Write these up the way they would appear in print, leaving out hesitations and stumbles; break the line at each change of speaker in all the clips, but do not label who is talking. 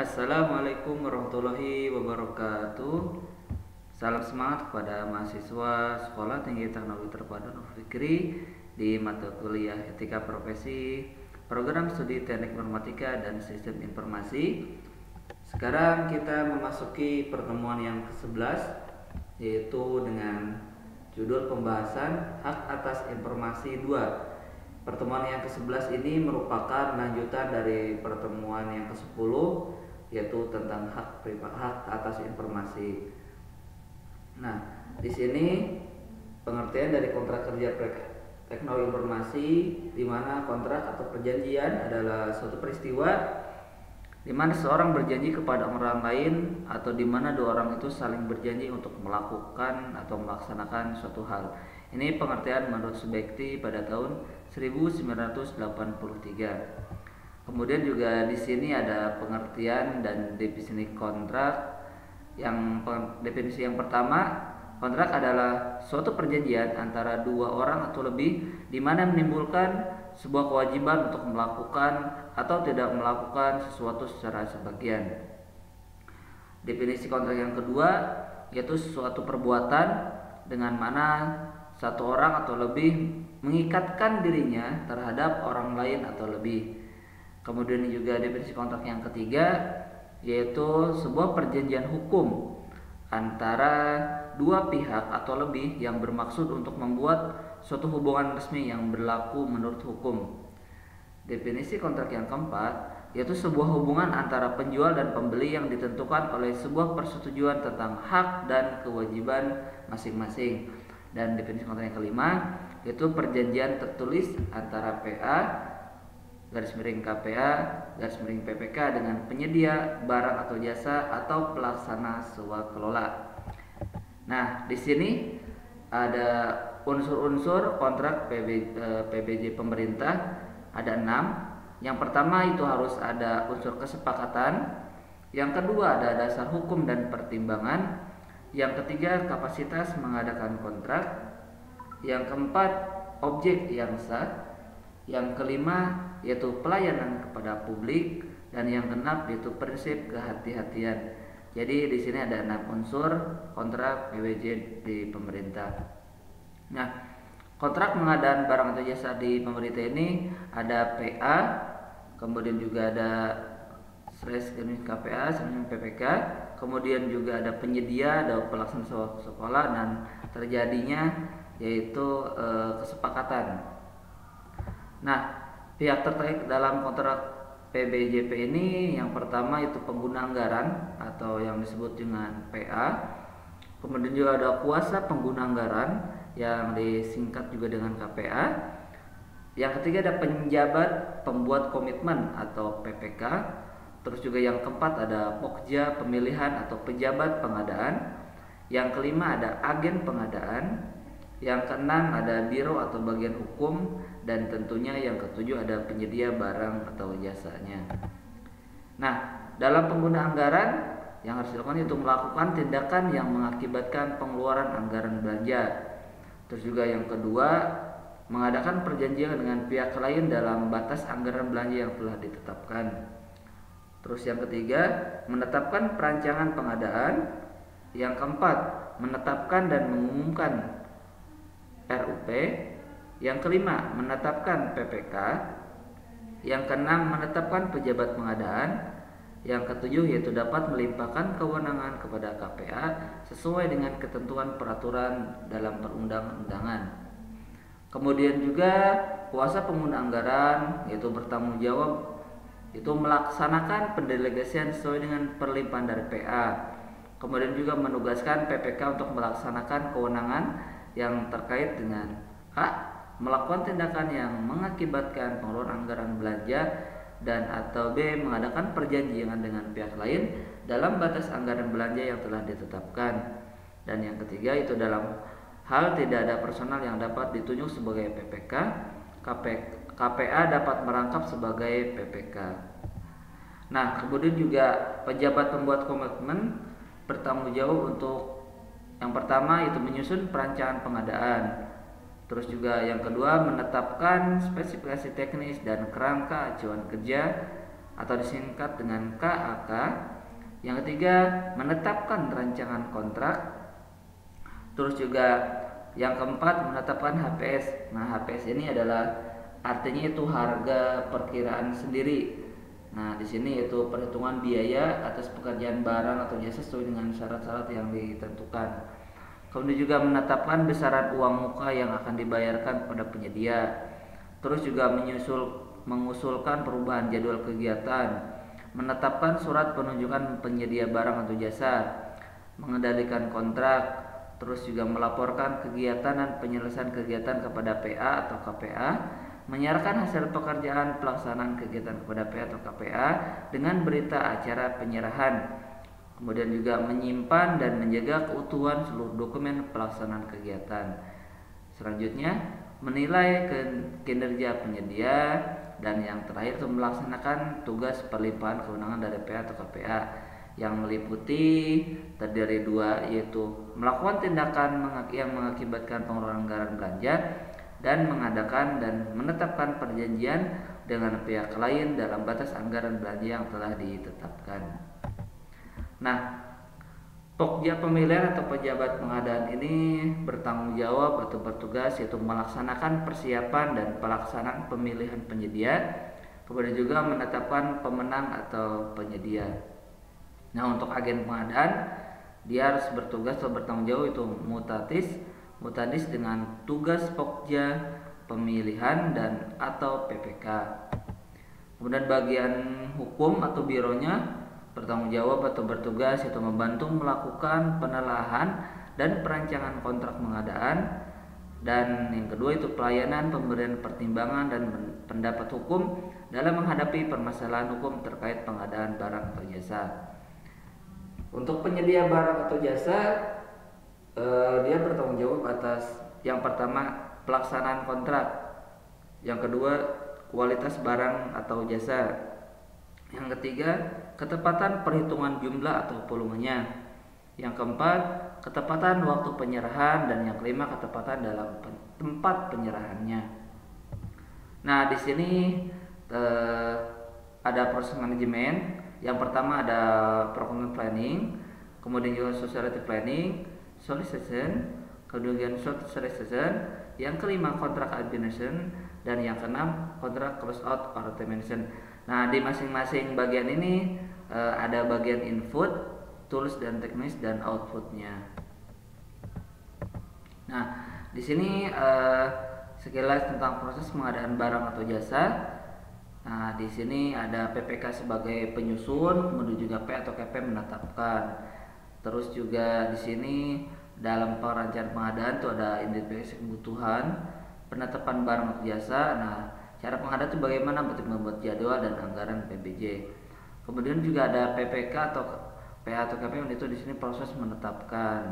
Assalamualaikum warahmatullahi wabarakatuh. Salam semangat kepada mahasiswa Sekolah Tinggi Teknologi Terpadu Nur Fikri di mata kuliah Etika Profesi, Program Studi Teknik Informatika dan Sistem Informasi. Sekarang kita memasuki pertemuan yang ke-11, yaitu dengan judul pembahasan Hak Atas Informasi 2. Pertemuan yang ke-11 ini merupakan lanjutan dari pertemuan yang ke-10, yaitu tentang hak atas informasi. Nah, di sini pengertian dari kontrak kerja teknologi informasi, di mana kontrak atau perjanjian adalah suatu peristiwa di mana seorang berjanji kepada orang lain atau di mana dua orang itu saling berjanji untuk melakukan atau melaksanakan suatu hal. Ini pengertian menurut Subekti pada tahun 1983. Kemudian juga di sini ada pengertian dan definisi kontrak. Definisi yang pertama, kontrak adalah suatu perjanjian antara dua orang atau lebih di mana menimbulkan sebuah kewajiban untuk melakukan atau tidak melakukan sesuatu secara sebagian. Definisi kontrak yang kedua yaitu suatu perbuatan dengan mana satu orang atau lebih mengikatkan dirinya terhadap orang lain atau lebih. Kemudian juga definisi kontrak yang ketiga yaitu sebuah perjanjian hukum antara dua pihak atau lebih yang bermaksud untuk membuat suatu hubungan resmi yang berlaku menurut hukum. Definisi kontrak yang keempat yaitu sebuah hubungan antara penjual dan pembeli yang ditentukan oleh sebuah persetujuan tentang hak dan kewajiban masing-masing. Dan definisi kontrak yang kelima yaitu perjanjian tertulis antara PA garis miring KPA garis miring PPK dengan penyedia barang atau jasa atau pelaksana swakelola. Nah, di sini ada unsur-unsur kontrak PBJ pemerintah ada 6. Yang pertama itu harus ada unsur kesepakatan. Yang kedua ada dasar hukum dan pertimbangan. Yang ketiga kapasitas mengadakan kontrak. Yang keempat objek yang sah. Yang kelima yaitu pelayanan kepada publik, dan yang keenam yaitu prinsip kehati-hatian. Jadi di sini ada 6 unsur kontrak PBJ di pemerintah. Nah, kontrak pengadaan barang atau jasa di pemerintah ini ada PA, kemudian juga ada /KPA, /PPK, kemudian juga ada penyedia, ada pelaksana sekolah, dan terjadinya yaitu kesepakatan. Nah, pihak terkait dalam kontrak PBJP ini yang pertama itu pengguna anggaran atau yang disebut dengan PA. Kemudian juga ada kuasa pengguna anggaran yang disingkat juga dengan KPA. Yang ketiga ada penjabat pembuat komitmen atau PPK. Terus juga yang keempat ada pokja pemilihan atau pejabat pengadaan. Yang kelima ada agen pengadaan. Yang keenam ada biro atau bagian hukum, dan tentunya yang ketujuh ada penyedia barang atau jasanya. Nah, dalam pengguna anggaran yang harus dilakukan itu melakukan tindakan yang mengakibatkan pengeluaran anggaran belanja. Terus juga yang kedua mengadakan perjanjian dengan pihak lain dalam batas anggaran belanja yang telah ditetapkan. Terus yang ketiga menetapkan perancangan pengadaan. Yang keempat menetapkan dan mengumumkan RUP. Yang kelima menetapkan PPK. Yang keenam menetapkan pejabat pengadaan. Yang ketujuh yaitu dapat melimpahkan kewenangan kepada KPA sesuai dengan ketentuan peraturan dalam perundang-undangan. Kemudian juga kuasa pengguna anggaran yaitu bertanggung jawab itu melaksanakan pendelegasian sesuai dengan perlimpahan dari PA. Kemudian juga menugaskan PPK untuk melaksanakan kewenangan yang terkait dengan A. Melakukan tindakan yang mengakibatkan pengeluaran anggaran belanja, dan atau B. Mengadakan perjanjian dengan pihak lain dalam batas anggaran belanja yang telah ditetapkan. Dan yang ketiga itu dalam hal tidak ada personal yang dapat ditunjuk sebagai PPK, KPA dapat merangkap sebagai PPK. Nah, kemudian juga pejabat pembuat komitmen bertanggung jawab untuk yang pertama itu menyusun perancangan pengadaan. Terus juga yang kedua menetapkan spesifikasi teknis dan kerangka acuan kerja atau disingkat dengan KAK. Yang ketiga, menetapkan rancangan kontrak. Terus juga yang keempat, menetapkan HPS. Nah, HPS ini adalah artinya itu harga perkiraan sendiri. Nah, di sini itu perhitungan biaya atas pekerjaan barang atau jasa sesuai dengan syarat-syarat yang ditentukan. Kemudian juga menetapkan besaran uang muka yang akan dibayarkan kepada penyedia. Terus juga mengusulkan perubahan jadwal kegiatan, menetapkan surat penunjukan penyedia barang atau jasa, mengendalikan kontrak, terus juga melaporkan kegiatan dan penyelesaian kegiatan kepada PA atau KPA, menyerahkan hasil pekerjaan pelaksanaan kegiatan kepada PA atau KPA dengan berita acara penyerahan. Kemudian juga menyimpan dan menjaga keutuhan seluruh dokumen pelaksanaan kegiatan. Selanjutnya, menilai kinerja penyedia, dan yang terakhir itu melaksanakan tugas perlimpahan kewenangan dari PA atau KPA yang meliputi terdiri dua, yaitu melakukan tindakan yang mengakibatkan pengeluaran anggaran belanja dan mengadakan dan menetapkan perjanjian dengan pihak lain dalam batas anggaran belanja yang telah ditetapkan. Nah, Pokja pemilihan atau pejabat pengadaan ini bertanggung jawab atau bertugas yaitu melaksanakan persiapan dan pelaksanaan pemilihan penyedia, kemudian juga menetapkan pemenang atau penyedia. Nah, untuk agen pengadaan dia harus bertugas atau bertanggung jawab itu mutadis dengan tugas Pokja pemilihan dan atau PPK. Kemudian bagian hukum atau bironya bertanggung jawab atau bertugas yaitu membantu melakukan penelaahan dan perancangan kontrak pengadaan. Dan yang kedua itu pelayanan pemberian pertimbangan dan pendapat hukum dalam menghadapi permasalahan hukum terkait pengadaan barang atau jasa. Untuk penyedia barang atau jasa, dia bertanggung jawab atas yang pertama pelaksanaan kontrak, yang kedua kualitas barang atau jasa, yang ketiga ketepatan perhitungan jumlah atau volumenya, yang keempat ketepatan waktu penyerahan, dan yang kelima ketepatan dalam tempat penyerahannya. Nah, di sini ada proses manajemen. Yang pertama ada procurement planning, kemudian juga society planning, solicitation, kemudian short solicitation, yang kelima kontrak administration, dan yang keenam kontrak close out or termination. Nah, di masing-masing bagian ini ada bagian input, tools dan teknis, dan outputnya. Nah, di sini sekilas tentang proses pengadaan barang atau jasa. Nah, di sini ada PPK sebagai penyusun, kemudian juga P atau KP menetapkan. Terus juga di sini dalam perencanaan pengadaan itu ada identifikasi kebutuhan, penetapan barang atau jasa. Nah, cara pengadaan itu bagaimana membuat jadwal dan anggaran PBJ. Kemudian juga ada PPK atau PA atau KP itu di sini proses menetapkan.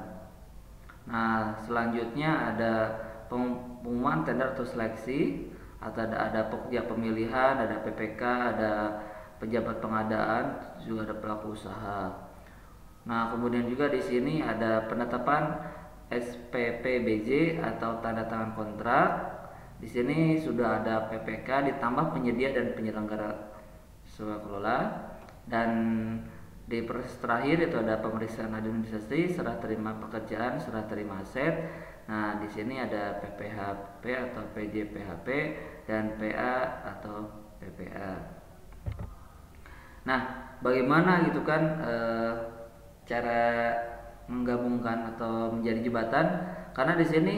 Nah, selanjutnya ada pengumuman tender atau seleksi, atau ada pokja pemilihan, ada PPK, ada pejabat pengadaan, juga ada pelaku usaha. Nah, kemudian juga di sini ada penetapan SPPBJ atau tanda tangan kontrak. Di sini sudah ada PPK ditambah penyedia dan penyelenggara swasembada, dan di proses terakhir itu ada pemeriksaan administrasi, serah terima pekerjaan, serah terima aset. Nah, di sini ada PPHP atau PJPHP dan PA atau PPA. Nah, bagaimana gitu kan cara menggabungkan atau menjadi jembatan? Karena di sini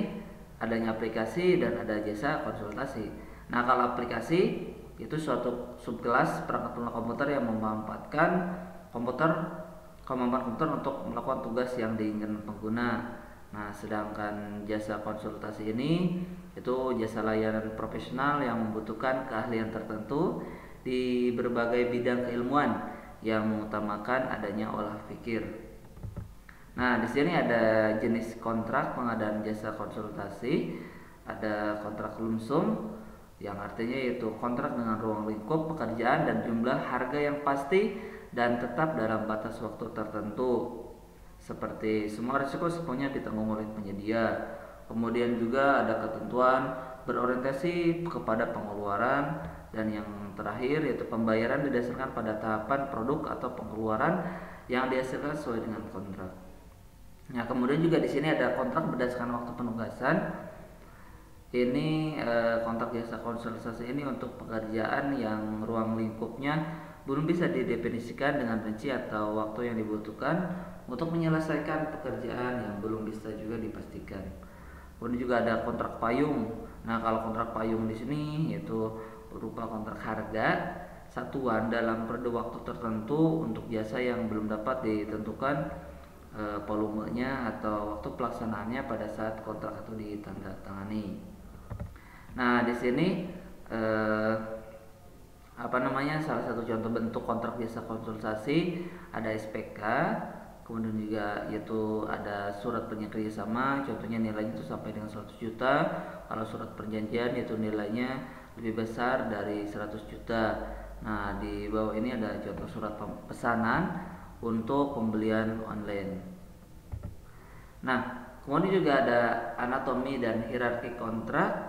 adanya aplikasi dan ada jasa konsultasi. Nah, kalau aplikasi itu suatu subkelas perangkat lunak komputer yang memanfaatkan kemampuan komputer untuk melakukan tugas yang diinginkan pengguna. Nah, sedangkan jasa konsultasi ini itu jasa layanan profesional yang membutuhkan keahlian tertentu di berbagai bidang keilmuan yang mengutamakan adanya olah pikir. Nah, di sini ada jenis kontrak pengadaan jasa konsultasi, ada kontrak lump sum yang artinya yaitu kontrak dengan ruang lingkup pekerjaan dan jumlah harga yang pasti dan tetap dalam batas waktu tertentu. Seperti semua risiko sepenuhnya ditanggung oleh penyedia. Kemudian juga ada ketentuan berorientasi kepada pengeluaran, dan yang terakhir yaitu pembayaran didasarkan pada tahapan produk atau pengeluaran yang dihasilkan sesuai dengan kontrak. Nah, kemudian juga di sini ada kontrak berdasarkan waktu penugasan. Ini kontrak jasa konsultasi ini untuk pekerjaan yang ruang lingkupnya belum bisa didefinisikan dengan rinci atau waktu yang dibutuhkan untuk menyelesaikan pekerjaan yang belum bisa juga dipastikan. Kemudian juga ada kontrak payung. Nah, kalau kontrak payung di sini yaitu berupa kontrak harga satuan dalam periode waktu tertentu untuk jasa yang belum dapat ditentukan volumenya atau waktu pelaksanaannya pada saat kontrak itu ditandatangani. Nah, di sini salah satu contoh bentuk kontrak jasa konsultasi ada SPK, kemudian juga yaitu ada surat perjanjian kerjasama, contohnya nilainya itu sampai dengan 100 juta. Kalau surat perjanjian yaitu nilainya lebih besar dari 100 juta. Nah, di bawah ini ada contoh surat pesanan untuk pembelian online. Nah, kemudian juga ada anatomi dan hierarki kontrak.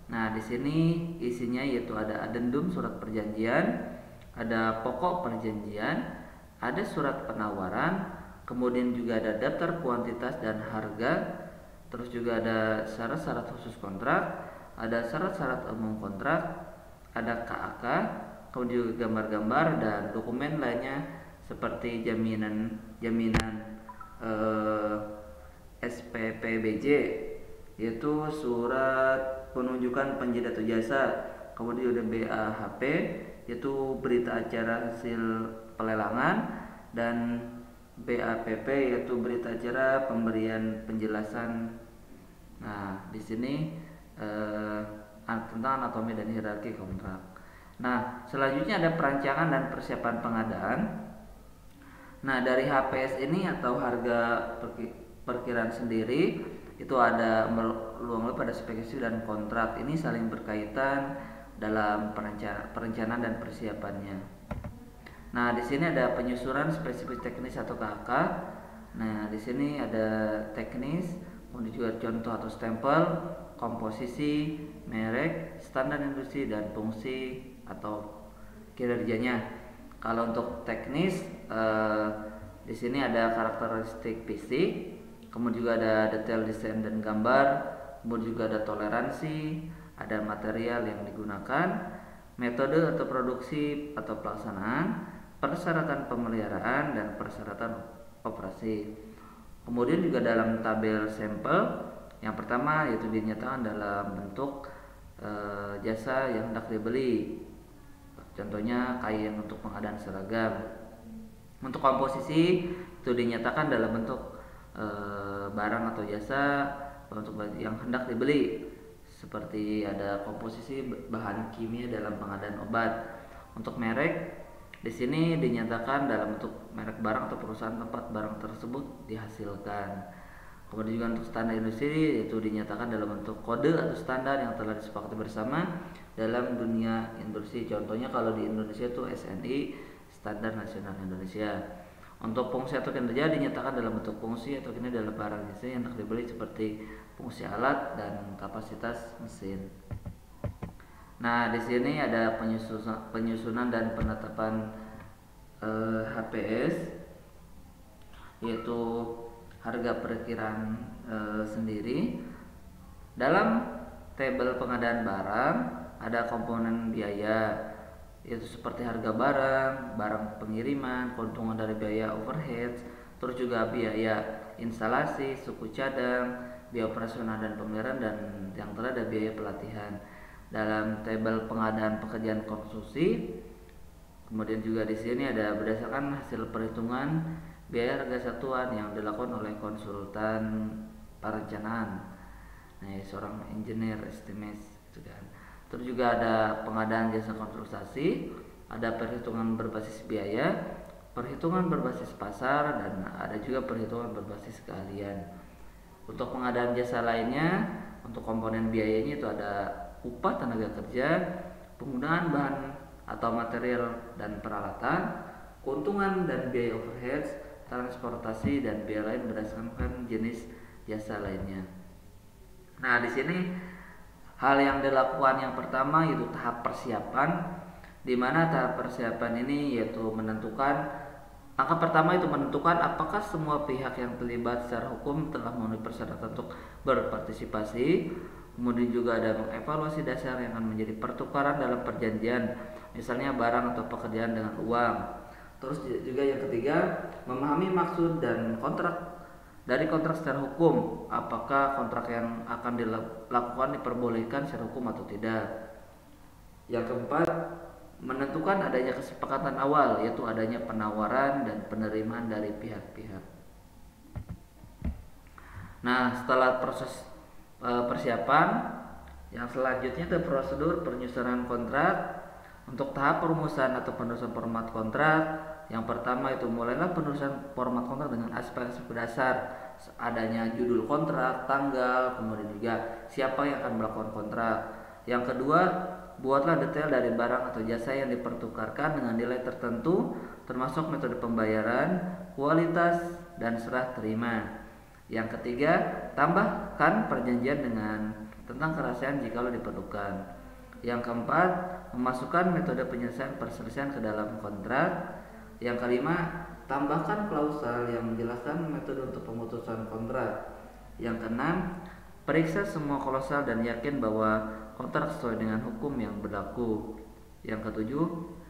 Nah, di sini isinya yaitu ada adendum surat perjanjian, ada pokok perjanjian, ada surat penawaran, kemudian juga ada daftar kuantitas dan harga, terus juga ada syarat-syarat khusus kontrak, ada syarat-syarat umum kontrak, ada KAK, kemudian juga gambar-gambar dan dokumen lainnya seperti jaminan SPPBJ yaitu surat penunjukan penyedia atau jasa, kemudian ada BAHP yaitu berita acara hasil pelelangan, dan BAPP yaitu berita acara pemberian penjelasan. Nah, di sini tentang anatomi dan hierarki kontrak. Nah, selanjutnya ada perancangan dan persiapan pengadaan. Nah, dari HPS ini atau harga perkiraan sendiri itu ada meluang pada spesifikasi dan kontrak. Ini saling berkaitan dalam perencanaan dan persiapannya. Nah, di sini ada penyusunan spesifik teknis atau KK. Nah, di sini ada teknis, kemudian juga contoh atau stempel, komposisi, merek, standar industri dan fungsi atau kinerjanya. Kalau untuk teknis di sini ada karakteristik fisik, kemudian juga ada detail desain dan gambar, kemudian juga ada toleransi, ada material yang digunakan, metode atau produksi atau pelaksanaan, persyaratan pemeliharaan dan persyaratan operasi. Kemudian juga dalam tabel sampel, yang pertama yaitu dinyatakan dalam bentuk jasa yang hendak dibeli. Contohnya kain untuk pengadaan seragam. Untuk komposisi itu dinyatakan dalam bentuk barang atau jasa untuk yang hendak dibeli, seperti ada komposisi bahan kimia dalam pengadaan obat. Untuk merek di sini dinyatakan dalam bentuk merek barang atau perusahaan tempat barang tersebut dihasilkan. Kemudian juga untuk standar industri itu dinyatakan dalam bentuk kode atau standar yang telah disepakati bersama dalam dunia industri. Contohnya kalau di Indonesia itu SNI, Standar Nasional Indonesia. Untuk fungsi atau kinerja dinyatakan dalam bentuk fungsi atau kinerja dalam barang jasa yang hendak dibeli, seperti fungsi alat dan kapasitas mesin. Nah, di sini ada penyusunan dan penetapan HPS, yaitu harga perkiraan sendiri. Dalam tabel pengadaan barang ada komponen biaya, yaitu seperti harga barang pengiriman, keuntungan dari biaya overhead, terus juga biaya instalasi, suku cadang, biaya operasional dan pemeliharaan, dan yang terakhir ada biaya pelatihan. Dalam tabel pengadaan pekerjaan konstruksi, kemudian juga di sini ada berdasarkan hasil perhitungan biaya harga satuan yang dilakukan oleh konsultan perencanaan, seorang engineer estimate gitu kan. Terus juga ada pengadaan jasa konsultasi, ada perhitungan berbasis biaya, perhitungan berbasis pasar, dan ada juga perhitungan berbasis keahlian. Untuk pengadaan jasa lainnya, untuk komponen biayanya itu ada upah tenaga kerja, penggunaan bahan atau material dan peralatan, keuntungan dan biaya overhead, transportasi dan biaya lain berdasarkan jenis jasa lainnya. Nah, di sini hal yang dilakukan yang pertama yaitu tahap persiapan. di mana tahap persiapan ini yaitu menentukan langkah pertama itu menentukan apakah semua pihak yang terlibat secara hukum telah memenuhi persyaratan untuk berpartisipasi. Kemudian juga ada mengevaluasi dasar yang akan menjadi pertukaran dalam perjanjian, misalnya barang atau pekerjaan dengan uang. Terus juga yang ketiga, memahami maksud dan kontrak dari kontrak secara hukum, apakah kontrak yang akan dilakukan diperbolehkan secara hukum atau tidak. Yang keempat, menentukan adanya kesepakatan awal, yaitu adanya penawaran dan penerimaan dari pihak-pihak. Nah, setelah proses persiapan, yang selanjutnya itu prosedur penyusunan kontrak. Untuk tahap perumusan atau penulisan format kontrak, yang pertama itu mulailah penulisan format kontrak dengan aspek-aspek dasar, adanya judul kontrak, tanggal, kemudian juga siapa yang akan melakukan kontrak. Yang kedua, buatlah detail dari barang atau jasa yang dipertukarkan dengan nilai tertentu, termasuk metode pembayaran, kualitas, dan serah terima. Yang ketiga, tambahkan perjanjian tentang kerahasiaan jika diperlukan. Yang keempat, memasukkan metode penyelesaian perselisihan ke dalam kontrak. Yang kelima, tambahkan klausal yang menjelaskan metode untuk pemutusan kontrak. Yang keenam, periksa semua klausal dan yakin bahwa kontrak sesuai dengan hukum yang berlaku. Yang ketujuh,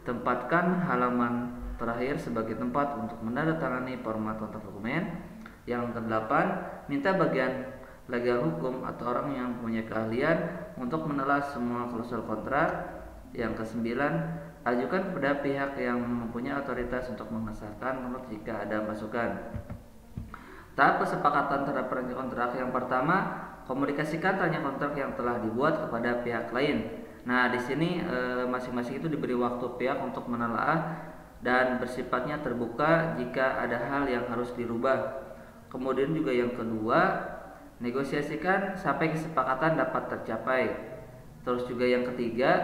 tempatkan halaman terakhir sebagai tempat untuk menandatangani format kontrak dokumen. Yang kedelapan, minta bagian legal hukum atau orang yang punya keahlian untuk menelaah semua klausul kontrak. Yang kesembilan, ajukan kepada pihak yang mempunyai otoritas untuk mengesahkan kontrak jika ada masukan. Tahap kesepakatan terhadap perjanjian kontrak. Yang pertama, komunikasikan tanya kontrak yang telah dibuat kepada pihak lain. Nah, di sini masing-masing itu diberi waktu pihak untuk menelaah dan bersifatnya terbuka jika ada hal yang harus dirubah. Kemudian juga yang kedua, negosiasikan sampai kesepakatan dapat tercapai. Terus juga yang ketiga,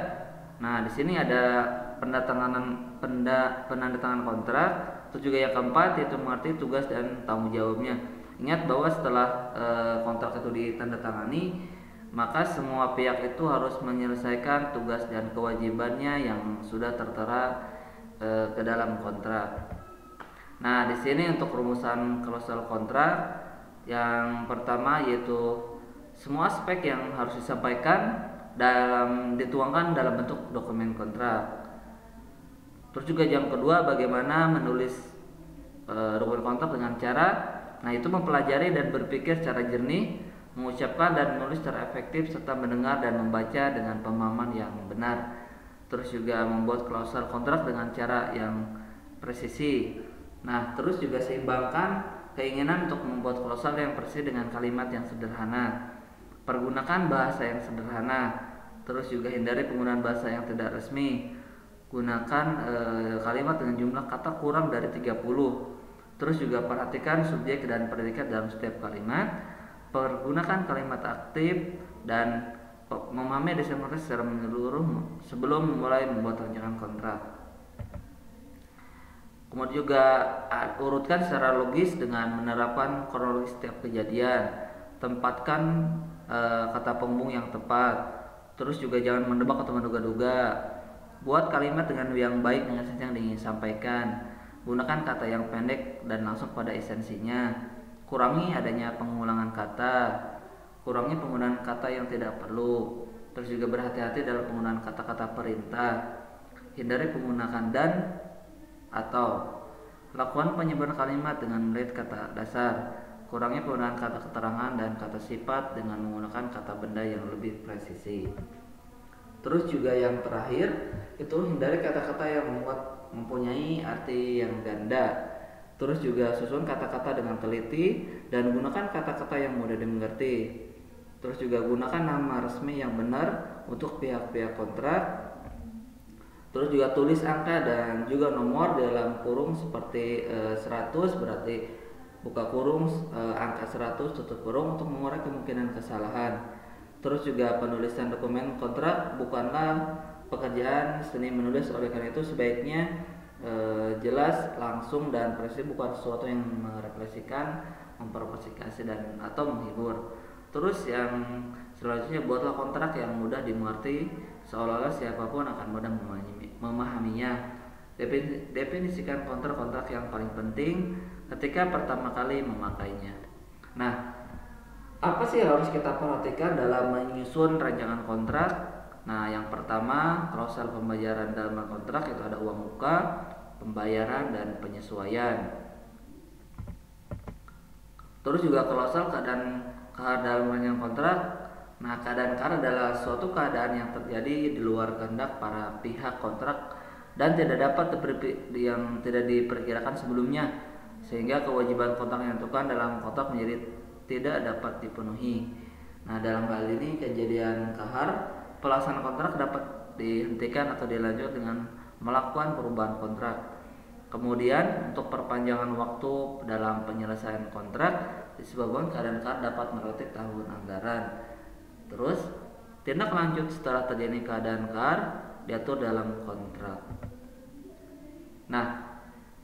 nah di sini ada penandatanganan kontrak. Terus juga yang keempat yaitu mengerti tugas dan tanggung jawabnya. Ingat bahwa setelah kontrak itu ditandatangani, maka semua pihak itu harus menyelesaikan tugas dan kewajibannya yang sudah tertera ke dalam kontrak. Nah, di sini untuk rumusan klausul kontrak yang pertama yaitu semua aspek yang harus disampaikan dituangkan dalam bentuk dokumen kontrak. Terus juga yang kedua, bagaimana menulis dokumen kontrak dengan cara, nah itu mempelajari dan berpikir secara jernih, mengucapkan dan menulis secara efektif serta mendengar dan membaca dengan pemahaman yang benar. Terus juga membuat klausul kontrak dengan cara yang presisi. Nah, terus juga seimbangkan keinginan untuk membuat klausul yang presisi dengan kalimat yang sederhana. Pergunakan bahasa yang sederhana. Terus juga hindari penggunaan bahasa yang tidak resmi. Gunakan kalimat dengan jumlah kata kurang dari 30. Terus juga perhatikan subjek dan predikat dalam setiap kalimat. Pergunakan kalimat aktif dan memahami desain kontrak secara menyeluruh sebelum mulai membuat rancangan kontrak. Kemudian juga urutkan secara logis dengan menerapkan kronologis setiap kejadian. Tempatkan kata penghubung yang tepat. Terus juga jangan menebak atau menduga-duga. Buat kalimat dengan yang baik dengan esensi yang ingin disampaikan. Gunakan kata yang pendek dan langsung pada esensinya. Kurangi adanya pengulangan kata. Kurangi penggunaan kata yang tidak perlu. Terus juga berhati-hati dalam penggunaan kata-kata perintah. Hindari penggunaan dan atau. Lakukan penyebutan kalimat dengan melihat kata dasar. Kurangi penggunaan kata keterangan dan kata sifat dengan menggunakan kata benda yang lebih presisi. Terus juga yang terakhir itu hindari kata-kata yang mempunyai arti yang ganda. Terus juga susun kata-kata dengan teliti dan gunakan kata-kata yang mudah dimengerti. Terus juga gunakan nama resmi yang benar untuk pihak-pihak kontrak. Terus juga tulis angka dan juga nomor dalam kurung seperti 100, berarti buka kurung angka 100 tutup kurung untuk mengurangi kemungkinan kesalahan. Terus juga penulisan dokumen kontrak bukanlah pekerjaan seni menulis, oleh karena itu sebaiknya jelas, langsung dan presisi, bukan sesuatu yang merefleksikan, memprovokasi dan atau menghibur. Terus yang selanjutnya, buatlah kontrak yang mudah dimengerti seolah-olah siapapun akan mudah memahami. memahaminya. Definisikan kontrak-kontrak yang paling penting ketika pertama kali memakainya. Nah, apa sih yang harus kita perhatikan dalam menyusun rancangan kontrak? Nah, yang pertama, klausal pembayaran dalam kontrak itu ada uang muka, pembayaran, dan penyesuaian. Terus juga klausal keadaan dalam rancangan kontrak. Nah, keadaan KAR adalah suatu keadaan yang terjadi di luar kehendak para pihak kontrak dan tidak diperkirakan sebelumnya, sehingga kewajiban kontrak yang ditentukan dalam kontrak menjadi tidak dapat dipenuhi. Nah, dalam hal ini kejadian KAR, pelaksanaan kontrak dapat dihentikan atau dilanjut dengan melakukan perubahan kontrak. Kemudian untuk perpanjangan waktu dalam penyelesaian kontrak disebabkan keadaan KAR dapat melewati tahun anggaran. Terus tindak lanjut setelah terjadi keadaan KAR diatur dalam kontrak. Nah,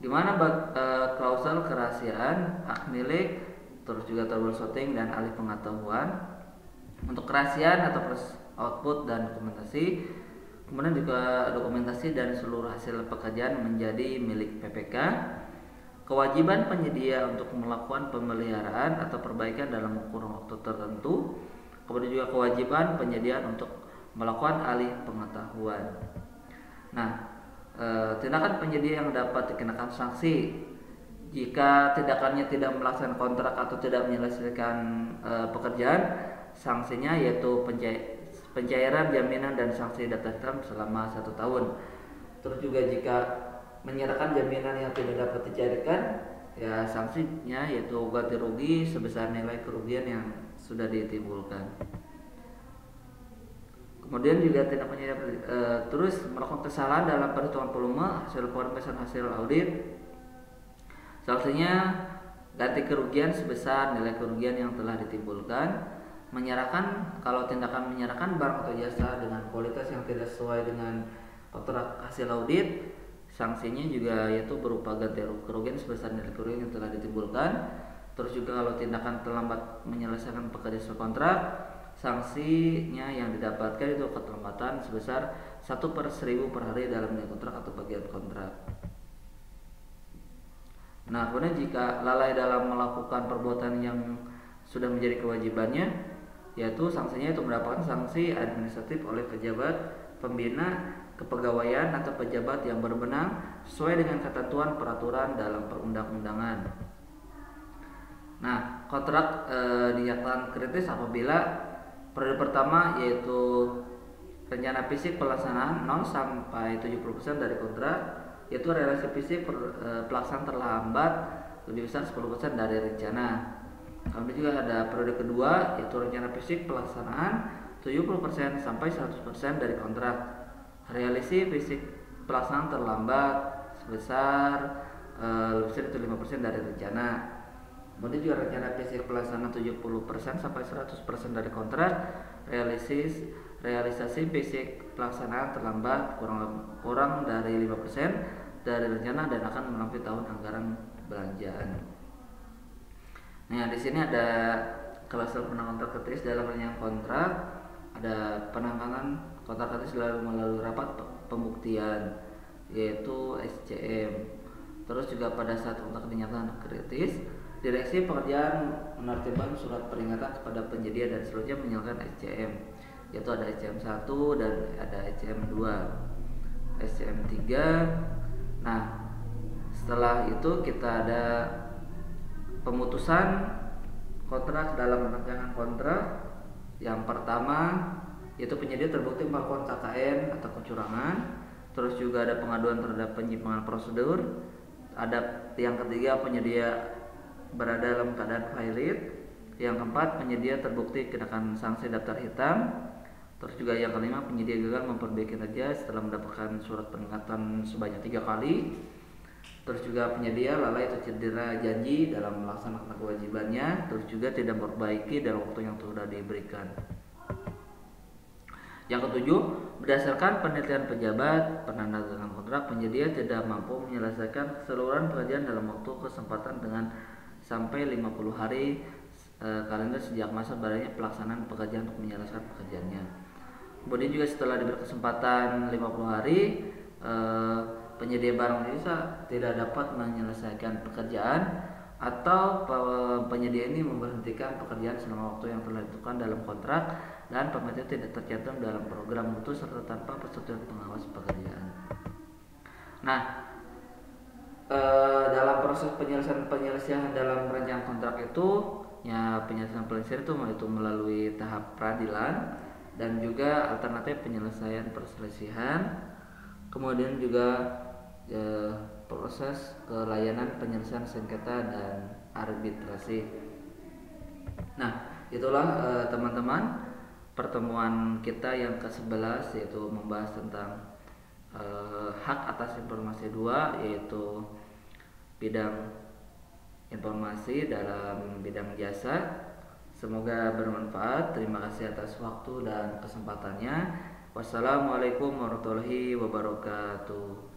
gimana klausal kerahasiaan, hak milik, terus juga troubleshooting dan alih pengetahuan. Untuk kerahasiaan atau proses output dan dokumentasi, kemudian juga dokumentasi dan seluruh hasil pekerjaan menjadi milik PPK. Kewajiban penyedia untuk melakukan pemeliharaan atau perbaikan dalam kurun waktu tertentu. Kemudian juga kewajiban penyedia untuk melakukan alih pengetahuan. Nah, tindakan penyedia yang dapat dikenakan sanksi jika tindakannya tidak melaksanakan kontrak atau tidak menyelesaikan pekerjaan. Sanksinya yaitu pencairan jaminan dan sanksi daftar hitam selama 1 tahun. Terus juga jika menyerahkan jaminan yang tidak dapat dicairkan, ya sanksinya yaitu ganti rugi sebesar nilai kerugian yang sudah ditimbulkan. Kemudian juga tindak penyedia terus melakukan kesalahan dalam perhitungan volume hasil pemeriksaan hasil audit. Sanksinya ganti kerugian sebesar nilai kerugian yang telah ditimbulkan. Menyerahkan, kalau tindakan menyerahkan barang atau jasa dengan kualitas yang tidak sesuai dengan kontrak hasil audit, sanksinya juga yaitu berupa ganti kerugian sebesar nilai kerugian yang telah ditimbulkan. Terus juga kalau tindakan terlambat menyelesaikan pekerjaan sesuai kontrak, sanksinya yang didapatkan itu keterlambatan sebesar 1/1000 per hari dalam nilai kontrak atau bagian kontrak. Nah, kemudian jika lalai dalam melakukan perbuatan yang sudah menjadi kewajibannya, yaitu sanksinya itu mendapatkan sanksi administratif oleh pejabat pembina kepegawaian atau pejabat yang berwenang sesuai dengan ketentuan peraturan dalam perundang-undangan. Nah, kontrak dinyatakan kritis apabila periode pertama yaitu rencana fisik pelaksanaan 0 sampai 70% dari kontrak, yaitu realisasi fisik pelaksanaan terlambat lebih besar 10% dari rencana. Kemudian juga ada periode kedua yaitu rencana fisik pelaksanaan 70% sampai 100% dari kontrak. Realisasi fisik pelaksanaan terlambat sebesar lebih besar itu 5% dari rencana. Kemudian juga rencana fisik pelaksanaan 70% sampai 100% dari kontrak. Realisasi fisik pelaksanaan terlambat kurang dari 5% dari rencana dan akan melampaui tahun anggaran belanjaan. Nah, di sini ada klausul penanganan kontrak kritis dalam rancangan kontrak, ada penanganan kontrak kritis melalui rapat pembuktian yaitu SCM. Terus juga pada saat kontrak dinyatakan kritis, direksi pekerjaan menertibkan surat peringatan kepada penyedia dan selanjutnya menyalakan SCM, yaitu ada SCM 1 dan ada SCM 2, SCM 3. Nah, setelah itu kita ada pemutusan kontrak dalam rancangan kontrak. Yang pertama yaitu penyedia terbukti melakukan KKN atau kecurangan. Terus juga ada pengaduan terhadap penyimpangan prosedur. Ada yang ketiga penyedia berada dalam keadaan valid. Yang keempat penyedia terbukti kenakan sanksi daftar hitam. Terus juga yang kelima penyedia gagal memperbaiki kerja setelah mendapatkan surat peringatan sebanyak 3 kali. Terus juga penyedia lalai atau cedera janji dalam melaksanakan kewajibannya. Terus juga tidak memperbaiki dalam waktu yang sudah diberikan. Yang ketujuh, berdasarkan penelitian pejabat penandatangan kontrak, penyedia tidak mampu menyelesaikan keseluruhan pekerjaan dalam waktu kesempatan dengan sampai 50 hari kalender sejak masa berakhirnya pelaksanaan pekerjaan untuk menyelesaikan pekerjaannya. Kemudian juga setelah diberi kesempatan 50 hari, eh, penyedia barang jasa tidak dapat menyelesaikan pekerjaan atau penyedia ini memberhentikan pekerjaan selama waktu yang telah ditentukan dalam kontrak dan pemberhentian tidak tercantum dalam program mutu serta tanpa persetujuan pengawas pekerjaan. Nah, dalam proses penyelesaian dalam rancangan kontrak itu ya penyelesaian itu melalui tahap peradilan dan juga alternatif penyelesaian perselisihan, kemudian juga proses kelayanan penyelesaian sengketa dan arbitrasi. Nah, itulah teman-teman pertemuan kita yang ke-11, yaitu membahas tentang hak atas informasi 2, yaitu bidang informasi dalam bidang jasa. Semoga bermanfaat. Terima kasih atas waktu dan kesempatannya. Wassalamualaikum warahmatullahi wabarakatuh.